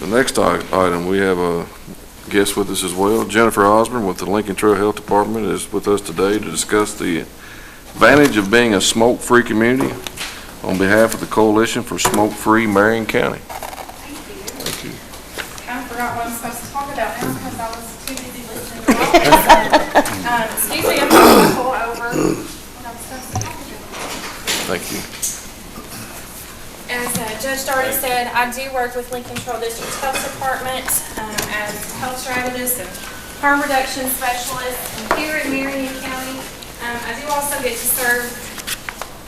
The next item, we have a guest with us as well. Jennifer Osborne with the Lincoln Trail Health Department is with us today to discuss the advantage of being a smoke-free community on behalf of the Coalition for Smoke-Free Marion County. Thank you. I forgot what I'm supposed to talk about now because I was too busy listening to all this. Excuse me, I'm going to pull over what I'm supposed to talk about. Thank you. As Judge Darty said, I do work with Lincoln Trail District's Health Department as health strategist and harm reduction specialist. And here in Marion County, I do also get to serve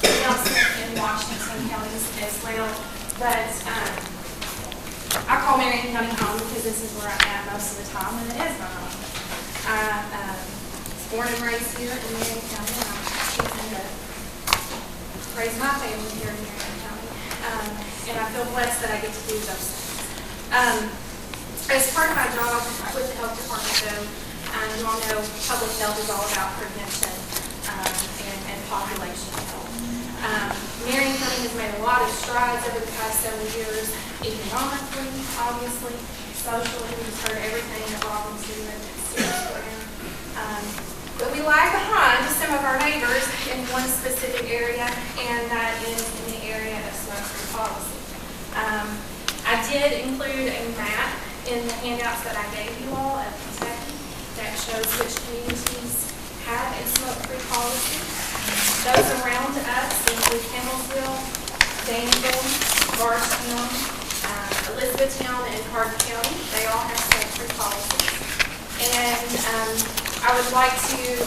Nelson and Washington counties as well. But I call Marion County home because this is where I'm at most of the time, and it is my home. I was born and raised here in Marion County, and I'm choosing to raise my family here in Marion County. And I feel blessed that I get to do those things. As part of my job with the health department, though, you all know public health is all about prevention and population health. Marion County has made a lot of strides over the past several years, economically, obviously, socially. We've heard everything that Robin's doing at but we lag behind some of our neighbors in one specific area, and that is in the area of smoke-free policy. I did include a map in the handouts that I gave you all of Kentucky that shows which communities have a smoke-free policy. Those around us include Campbellsville, Danville, Bardstown, Elizabethtown, and Hardin County. They all have smoke-free policies. And I would like to,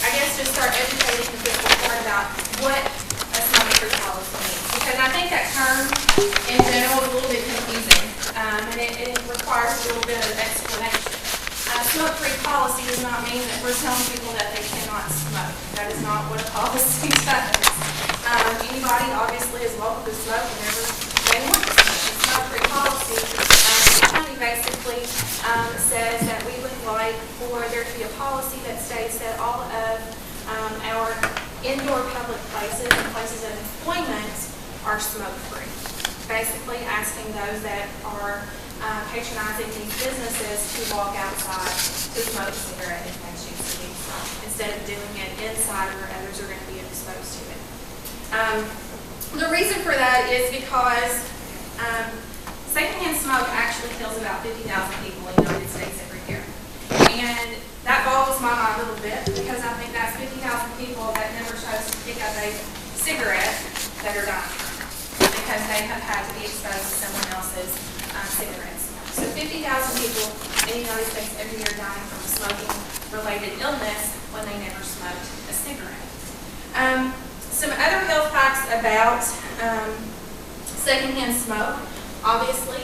I guess, just start educating the fiscal court about what a smoke-free policy means. Because I think that term in general is a little bit confusing, and it requires a little bit of explanation. Smoke-free policy does not mean that we're telling people that they cannot smoke. That is not what a policy does. Anybody obviously is welcome to smoke whenever they want to smoke. A smoke-free policy, the county basically says that we would like for there to be a policy that states that all of our indoor public places and places of employment are smoke-free. Basically asking those that are patronizing these businesses to walk outside to smoke a cigarette if they choose to do so, instead of doing it inside where others are going to be exposed to it. The reason for that is because secondhand smoke actually kills about 50,000 people in the United States every year. And that boggles my mind a little bit because I think that's 50,000 people that never chose to pick up a cigarette that are dying because they have had to be exposed to someone else's cigarettes. So 50,000 people in the United States every year dying from a smoking-related illness when they never smoked a cigarette. Some other health facts about secondhand smoke. Obviously,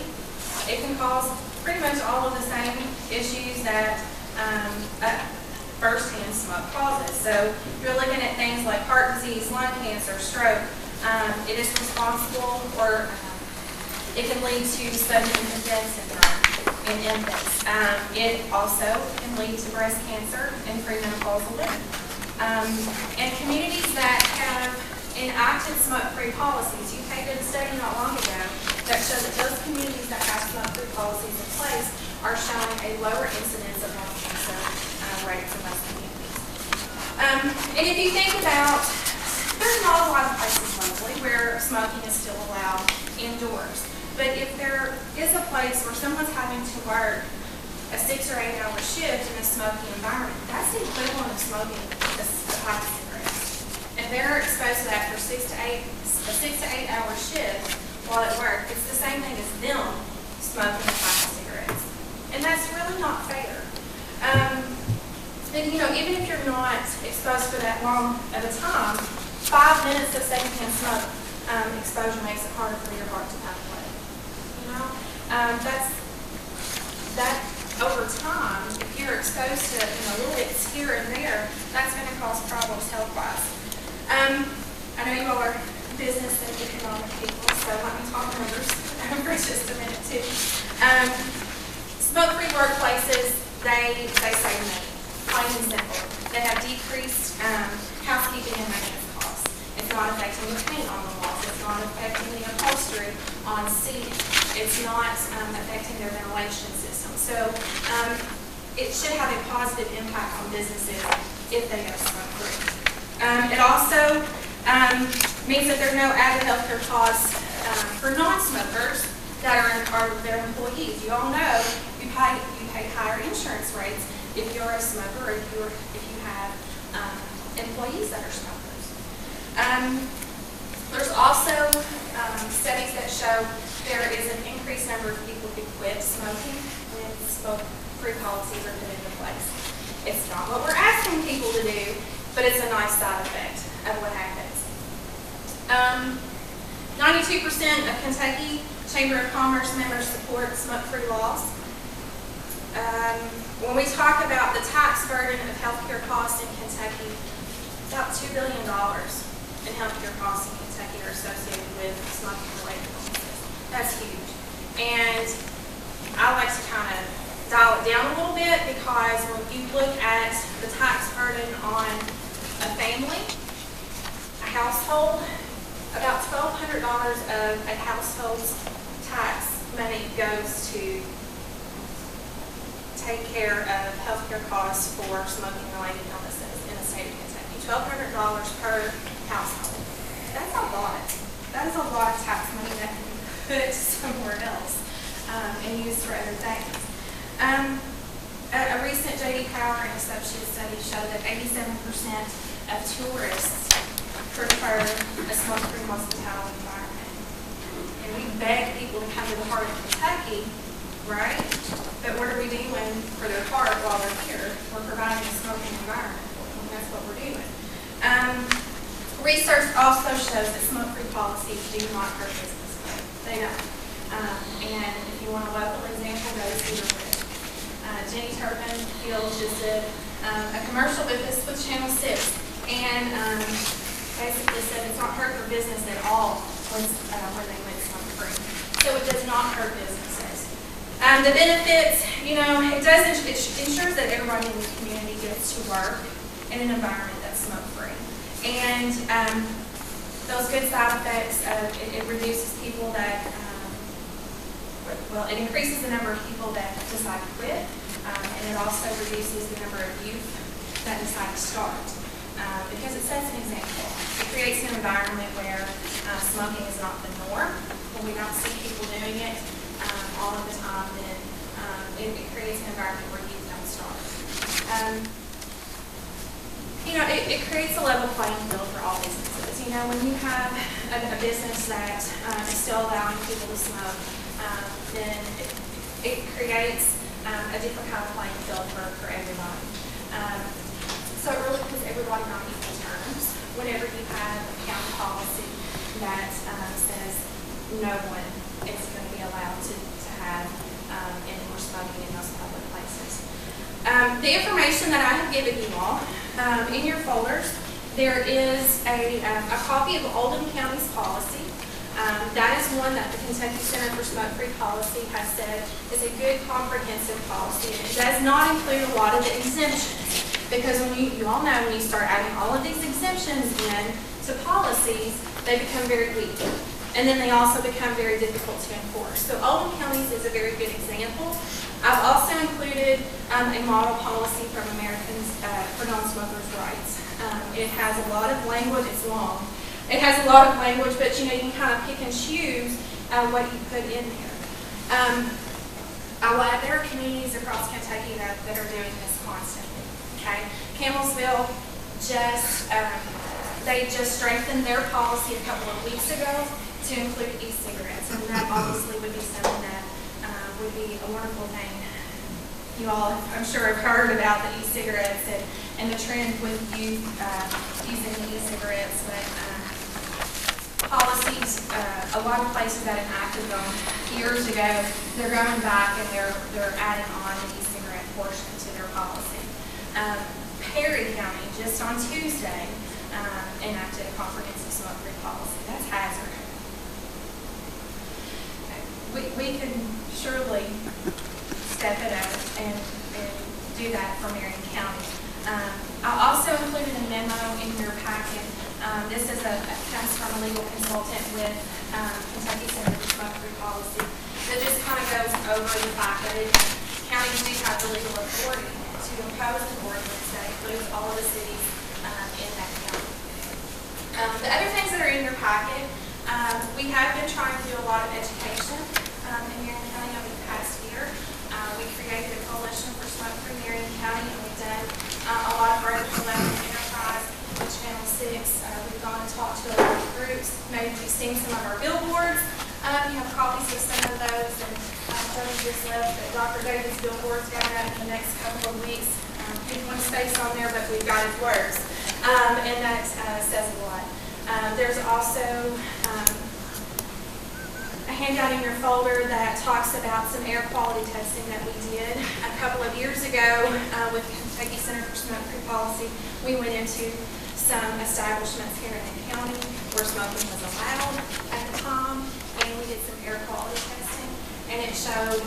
it can cause pretty much all of the same issues that first-hand smoke causes. So you're looking at things like heart disease, lung cancer, stroke. It is responsible, or it can lead to sudden infant death syndrome in infants. It also can lead to breast cancer and premenopausal women. And communities that have enacted smoke-free policies, UK did a study not long ago that showed that those communities that have smoke-free policies in place are showing a lower incidence of lung cancer rates in those communities. And if you think about, there's not a lot of places locally where smoking is still allowed indoors. But if there is a place where someone's having to work a 6 or 8 hour shift in a smoky environment, that's the equivalent of smoking a pack of cigarettes. If they're exposed to that for a 6 to 8 hour shift while at work, it's the same thing as them smoking a pack of cigarettes. And that's really not fair. And even if you're not exposed for that long of a time, 5 minutes of secondhand smoke exposure makes it harder for your heart to pump blood. That over time, if you're exposed to little bits here and there, that's going to cause problems health-wise. I know you all are business and economic people, so let me talk numbers for just a minute too. Smoke-free workplaces, they save money, plain and simple. They have decreased housekeeping and maintenance costs. It's not affecting the paint on the walls. It's not not affecting the upholstery on seating. It's not affecting their ventilation system. So it should have a positive impact on businesses if they go smoke-free. It also means that there are no added healthcare costs for non-smokers that are their employees. You all know you pay higher insurance rates if you're a smoker or if you have employees that are smokers. There's also studies that show there is an increased number of people who quit smoking when smoke-free policies are put into place. It's not what we're asking people to do, but it's a nice side effect of what happens. 92% of Kentucky Chamber of Commerce members support smoke-free laws. When we talk about the tax burden of healthcare costs in Kentucky, about $2 billion in healthcare costs in Kentucky are associated with smoking-related illnesses. That's huge. And I like to kind of dial it down a little bit because when you look at the tax burden on a family, a household, about $1,200 of a household's tax money goes to take care of healthcare costs for smoking-related illnesses in the state of Kentucky. $1,200 per household. That's a lot. That is a lot of tax money that can be put somewhere else and used for other things. A recent J.D. Power and Associates study showed that 87% of tourists prefer a smoke-free hospitality environment. And we beg people to come to the heart of Kentucky, right? But what are we doing for their heart while they're here? We're providing a smoking environment for them. That's what we're doing. Research also shows that smoke-free policies do not hurt business. They don't. And if you want a local example, go to Cedar Ridge. Jenny Turpin-Field just did a commercial with us with Channel 6. And basically said it's not hurt their business at all when they went smoke-free. So it does not hurt businesses. The benefits, it ensures that everybody in the community gets to work in an environment that's smoke-free. And those good side effects, it reduces people that, it increases the number of people that decide to quit, and it also reduces the number of youth that decide to start. Because it sets an example. It creates an environment where smoking is not the norm. When we don't see people doing it all of the time, then it creates an environment where youth don't start. It creates a level playing field for all businesses. When you have a business that is still allowing people to smoke, then it creates a different kind of playing field for everybody. So it really puts everybody on equal terms whenever you have a county policy that says no one is going to be allowed to have indoor smoking in those public places. The information that I have given you all in your folders, there is a copy of Oldham County's policy. That is one that the Kentucky Center for Smoke-Free Policy has said is a good comprehensive policy, and it does not include a lot of the exemptions. Because when you all know when you start adding all of these exemptions in to policies, they become very weak. And then they also become very difficult to enforce. So Oldham County's is a very good example. I've also included a model policy from Americans for Non-Smokers' Rights. It has a lot of language. It's long. It has a lot of language, but you can kind of pick and choose what you put in there. There are communities across Kentucky that are doing this constantly. Okay, Campbellsville they just strengthened their policy a couple of weeks ago to include e-cigarettes, and that obviously would be something that would be a wonderful thing. You all, I'm sure, have heard about the e-cigarettes and the trend with youth using the e-cigarettes, but policies, a lot of places that enacted them years ago, they're going back and they're adding on the e-cigarette portion to their policy. Perry County, just on Tuesday, enacted a comprehensive smoke-free policy. That's hazard. We can surely step it up and do that for Marion County. I also included a memo in your packet This is comes from a legal consultant with Kentucky Center for Smoke-Free Policy. That just kind of goes over the fact that counties do have the legal authority to impose an ordinance that includes all of the cities in that county. The other things that are in your packet, we have been trying to do a lot of education in Marion County over the past year. We created a coalition for smoke-free Marion County, and we've done a lot of work with Enterprise with Channel 6. We've gone and talked to a lot of groups. Maybe you've seen some of our billboards. You have copies of some of those, and Tony just left that Dr. Davis' billboard's going out in the next couple of weeks. Keep one space on there, but we've got his words, and that says a lot. There's also a handout in your folder that talks about some air quality testing that we did a couple of years ago with Kentucky Center for Smoke-Free Policy. We went into some establishments here in the county where smoking was allowed at the time, and we did some air quality testing, and it showed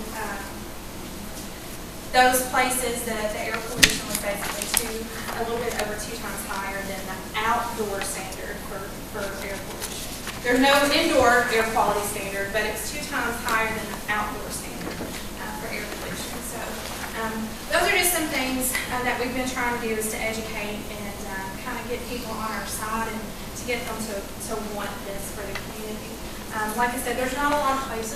those places that the air pollution was basically a little bit over 2 times higher than the outdoor standard for air pollution. There's no indoor air quality standard, but it's 2 times higher than the outdoor standard for air pollution. So those are just some things that we've been trying to do, is to educate and kind of get people on our side and to get them to want this for the community. Like I said, there's not a lot of places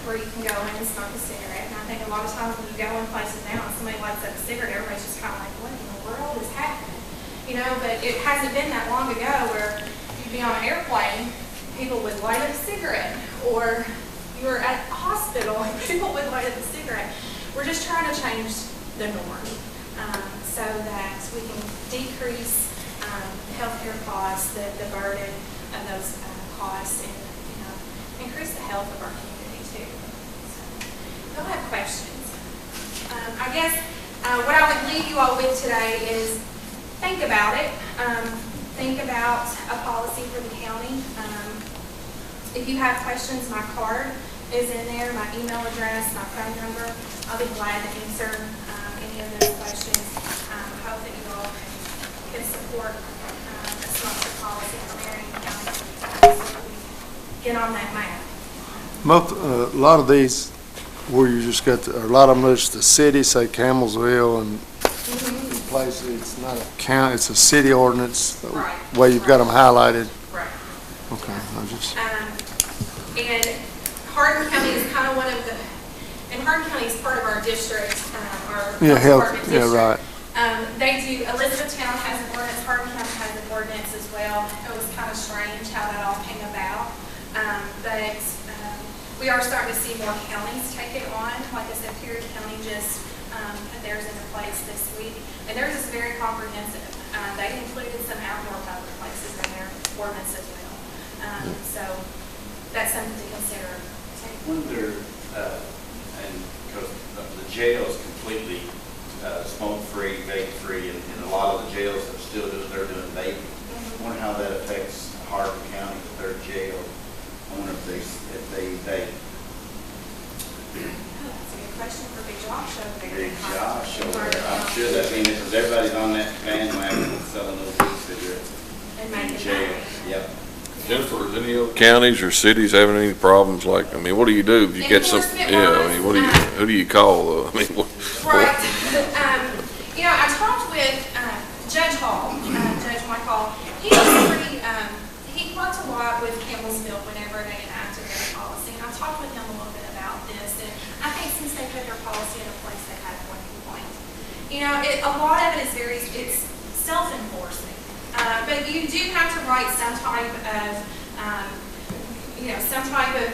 where you can go in and smoke a cigarette. And I think a lot of times when you go in places now and somebody lights up a cigarette, everybody's just kind of like, what in the world is happening? You know, but it hasn't been that long ago where you'd be on an airplane, people would light up a cigarette, or you were at a hospital and people would light up a cigarette. We're just trying to change the norm so that we can decrease healthcare costs, the burden of those costs, and increase the health of our community too. So, if y'all have questions, I guess what I would leave you all with today is think about it. Think about a policy for the county. If you have questions, my card is in there, my email address, my phone number. I'll be glad to answer any of those questions. I hope that you all can support a smoke-free policy for Marion County so that we get on that map. A lot of these, where you just got, a lot of them, it's the city, say Campbellsville and places, it's not a county, it's a city ordinance, Right. The way you've got them highlighted. Right. Okay, I just. And Hardin County is kind of one of the, and Hardin County is part of our district, our Health, department yeah, district. right. They do, Elizabethtown has an ordinance, Hardin County has an ordinance as well. It was kind of strange how that all came about. But we are starting to see more counties take it on. Like I said, Perry County just put theirs into place this week. And theirs is very comprehensive. They included some outdoor public places in their ordinance as well. So that's something to consider. Wonder, and because the jail is completely smoke-free, vape-free, and a lot of the jails are still they're doing vaping. I wonder how that affects Hardin County, the third jail. I wonder if they vape. Oh, that's a good question for Big Josh over there. Big Josh over there. I'm sure that means because everybody's on that bandwagon selling those e-cigarettes And in making jail. money. Yep. Jennifer, is any other counties or cities having any problems? Like, I mean, what do you do if you get some? Enforcement Yeah, I mean, who do you call? I mean, Right. I talked with Judge Hall, Judge Mike Hall. He was pretty, he worked a lot with Campbellsville whenever they enacted their policy. And I talked with him a little bit about this. And I think since they put their policy in a place, they had one complaint. A lot of it is it's self-enforcing. But you do have to write some type of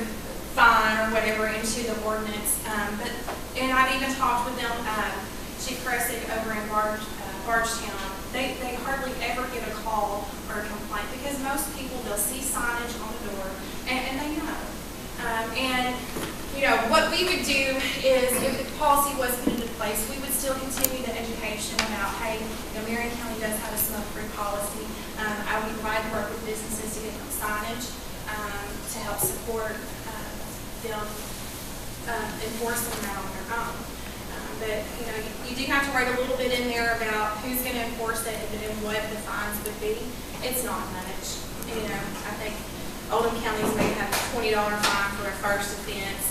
fine or whatever into the ordinance. And I've even talked with them, Chief Kressig over in Bardstown. They hardly ever get a call or a complaint because most people, they'll see signage on the door and they know. What we would do is if the policy was put into place, we would still continue the education about, hey, Marion County does have a smoke-free policy. I would be glad to work with businesses to get them signage to help support them enforcing that on their own. But, you know, you do have to write a little bit in there about who's going to enforce it and what the fines would be. It's not much. You know, I think Oldham counties may have a $20 fine for a first offense.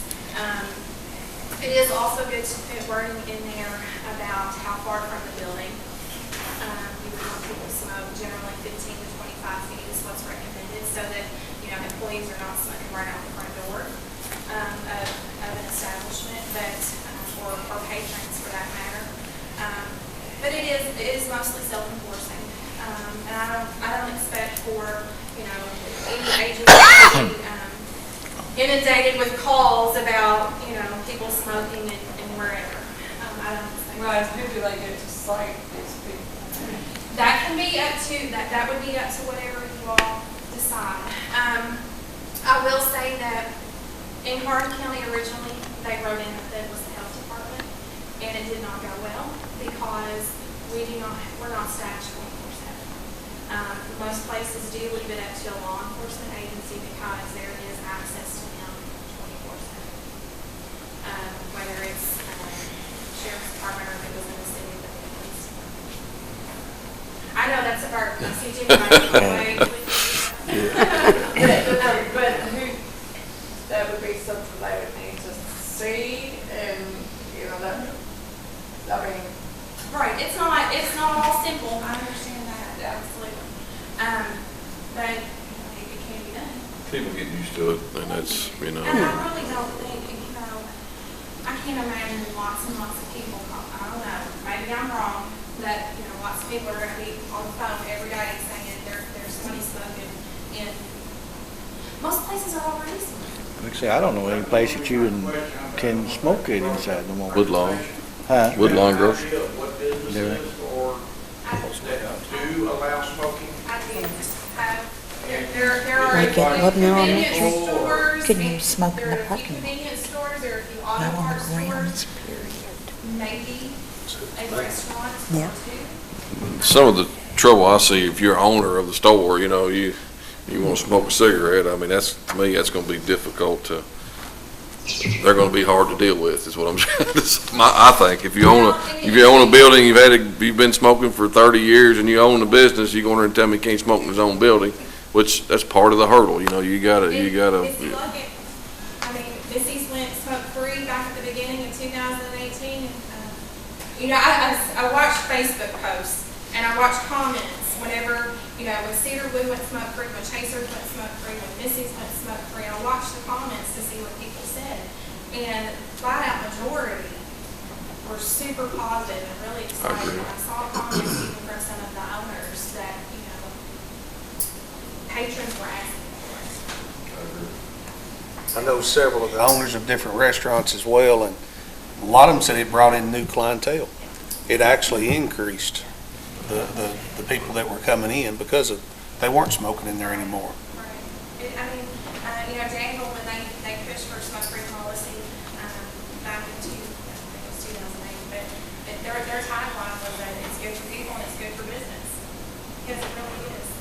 It is also good to put wording in there about how far from the building. You would want people to smoke. Generally 15 to 25 feet is what's recommended so that, you know, employees are not smoking right out the front door of an establishment, but or patrons for that matter. But it is mostly self-enforcing. And I don't expect for, you know, any agency to be inundated with calls about, you know, people smoking and wherever. I don't think. Right, who do they get to cite these people? That can be up to, that would be up to whatever you all decide. I will say that in Hardin County originally, they wrote in that it was the health department, and it did not go well because we're not staffed 24/7. Most places do leave it up to a law enforcement agency because there is access to them 24/7. Whether it's sheriff's department or if it was in the city of the police department. I know that's a burden. I see Jimmy right away. But who, that would be something they would need to see, and, you know, that, I mean. Right, it's not all simple, I understand that, absolutely. But it can be done. People get used to it, and that's, you know. And I really don't think, you know, I can't imagine lots and lots of people, I don't know, maybe I'm wrong, that, you know, lots of people are gonna be on the phone every day saying there's somebody smoking in, most places are already smoking. Like I say, I don't know any place that you can smoke it inside no more. Woodlawn, Huh? Woodlawn Grocery. What businesses or that do allow smoking? I do have, there are a Like few at Lebanon convenience Elementary? stores. Couldn't even smoke in the There are a few parking lot. convenience stores, there are a few auto Not on parts the grounds, stores, period. maybe a restaurant Yeah. or two. Some of the trouble I see, if you're owner of the store, you know, you want to smoke a cigarette, I mean, to me, that's going to be difficult they're going to be hard to deal with, is what I'm saying. I think, if you own a building, you've been smoking for 30 years and you own a business, you're going to tell me you can't smoke in his own building, which, that's part of the hurdle, you know, you gotta. If you look at, I mean, Missy's went smoke-free back at the beginning of 2018. You know, I watched Facebook posts and I watched comments whenever, you know, when Cedar Blue went smoke-free, when Chasers went smoke-free, when Missy's went smoke-free. I watched the comments to see what people said. And flat-out majority were super positive and really excited. And I saw comments even from some of the owners that, you know, patrons were asking for it. I know several of the owners of different restaurants as well, and a lot of them said it brought in new clientele. It actually increased the people that were coming in because they weren't smoking in there anymore. Right. I mean, you know, Danville, when they pushed for smoke-free policy back in 2008, but their tagline was that it's good for people and it's good for business, because it really is.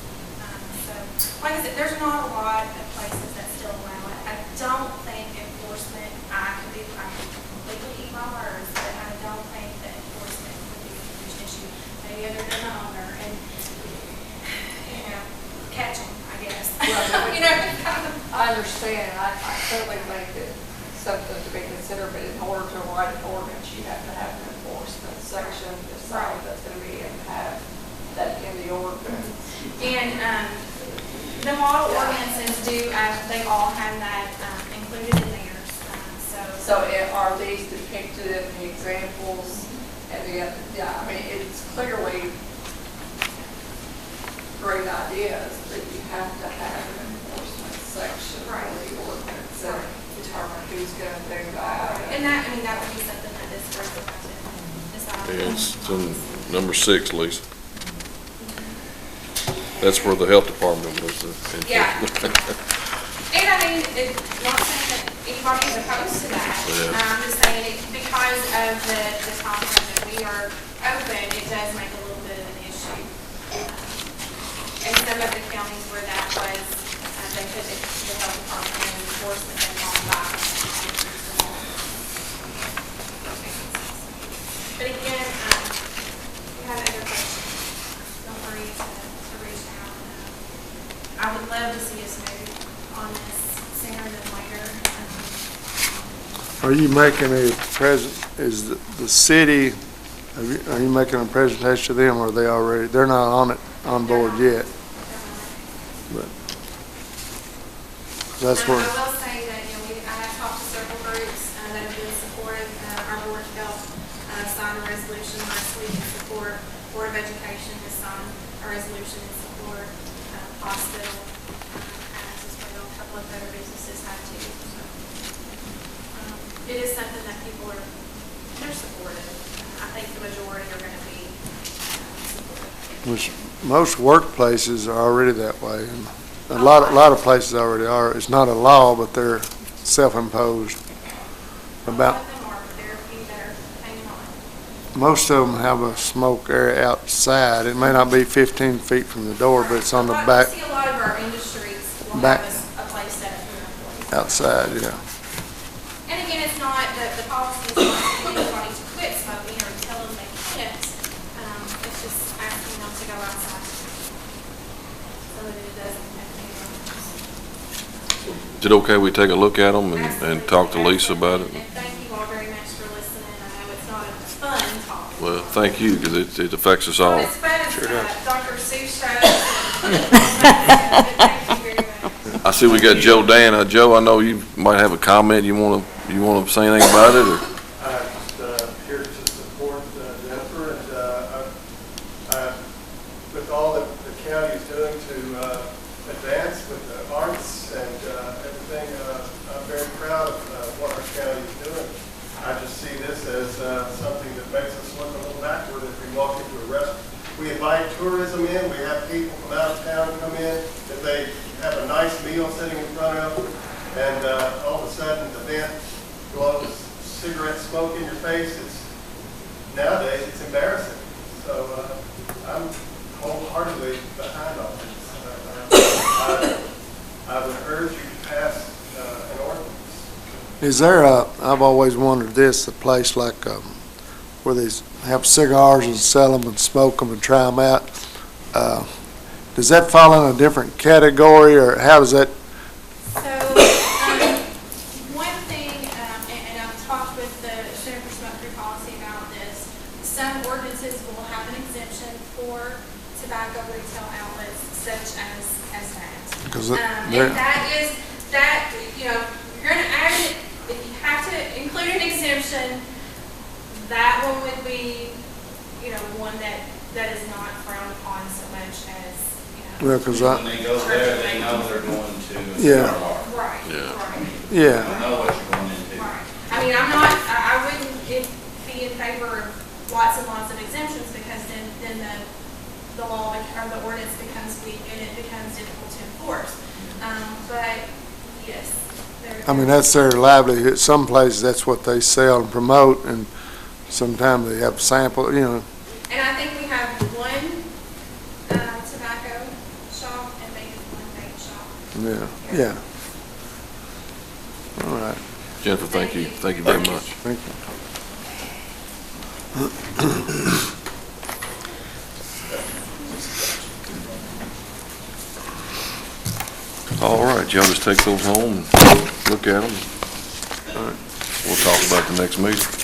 So, like I said, there's not a lot of places that still allow it. I don't think enforcement, I completely eat my words, but I don't think that enforcement would be a huge issue, maybe other than the owner, and, you know, catch them, I guess. You know, kind of. I understand, I totally think it's something to be considered, but in order to write an ordinance, you have to have an enforcement section, decide that's gonna be and have that in the ordinance. And the model ordinances they all have that included in theirs. So are these depicted in the examples? And I mean, it's clearly great ideas, but you have to have an enforcement section for the ordinance and determine who's going to do that. And that would be something that this group would have to decide. Yeah, it's in number 6, Lisa. That's where the health department was. Yeah. And I mean, it's not saying that anybody is opposed to that. Yeah. I'm just saying because of the time that we are open, it does make a little bit of an issue. And some of the counties where that was, they put the health department and enforcement and all that. Are you making a is the city, are you making a presentation to them, or are they already, they're not on board yet? But that's I where, will say that, I have talked to several groups that have been supportive. Our Board of Health signed a resolution last week in support. Board of Education has signed a resolution in support. Hospital has as well. A couple of other businesses have too. So, it is something that people they're supportive. I think the majority are going to be supportive. which most workplaces are already that way. And a lot of places already are. It's not a law, but they're self-imposed. A lot of them are, but there are a few that are hanging on. Most of them have a smoke area outside. It may not be 15 feet from the door, but it's on the back, I see a lot of our industries will back- have a place set up for their employees. outside, yeah. And again, it's not, the policy is not asking anybody to quit smoking or tell them they can't. It's just asking them to go outside so that it doesn't affect anyone else. Is it okay we take a look at them and talk to Lisa about it? And thank you all very much for listening. I know it's not a fun topic. Well, thank you, because it affects us all. Not as fun as Dr. Seuss shows. Thank you very much. I see we got Joe Dan. Joe, I know you might have a comment. You want to say anything about it, or? Just here to support Jennifer, and with all that the county is doing to advance with the arts and everything, I'm very proud of what our county is doing. I just see this as something that makes us look a little backward if we walk into a restaurant. We invite tourism in, we have people from out of town come in, if they have a nice meal sitting in front of them, and all of a sudden the vent blows cigarette smoke in your face. Nowadays it's embarrassing. So I'm wholeheartedly behind all this. I would urge you to pass an ordinance. Is there I've always wondered this, a place like where they have cigars and sell them and smoke them and try them out. Does that fall in a different category, or how does that? So, one thing, and I've talked with the Center for Smoke-Free Policy about this, some ordinances will have an exemption for tobacco retail outlets such as that. Because And that, you're going to add it, if you have to include an exemption, that one would be, one that is not frowned upon so much as, Well, because When they go there, they know they're going to a Yeah. cigar bar. Right, Yeah. right. They yeah, know what you're going into. Right. I mean, I wouldn't be in favor of lots and lots of exemptions, because then the law or the ordinance becomes weak and it becomes difficult to enforce. But yes. I mean, that's their livelihood. Some places, that's what they sell and promote, and sometimes they have sample, And I think we have one tobacco shop and maybe one vape shop. yeah. All right, Jennifer, thank you. Thank you very much. thank you. All right, y'all just take those home and look at them. All right. We'll talk about the next meeting.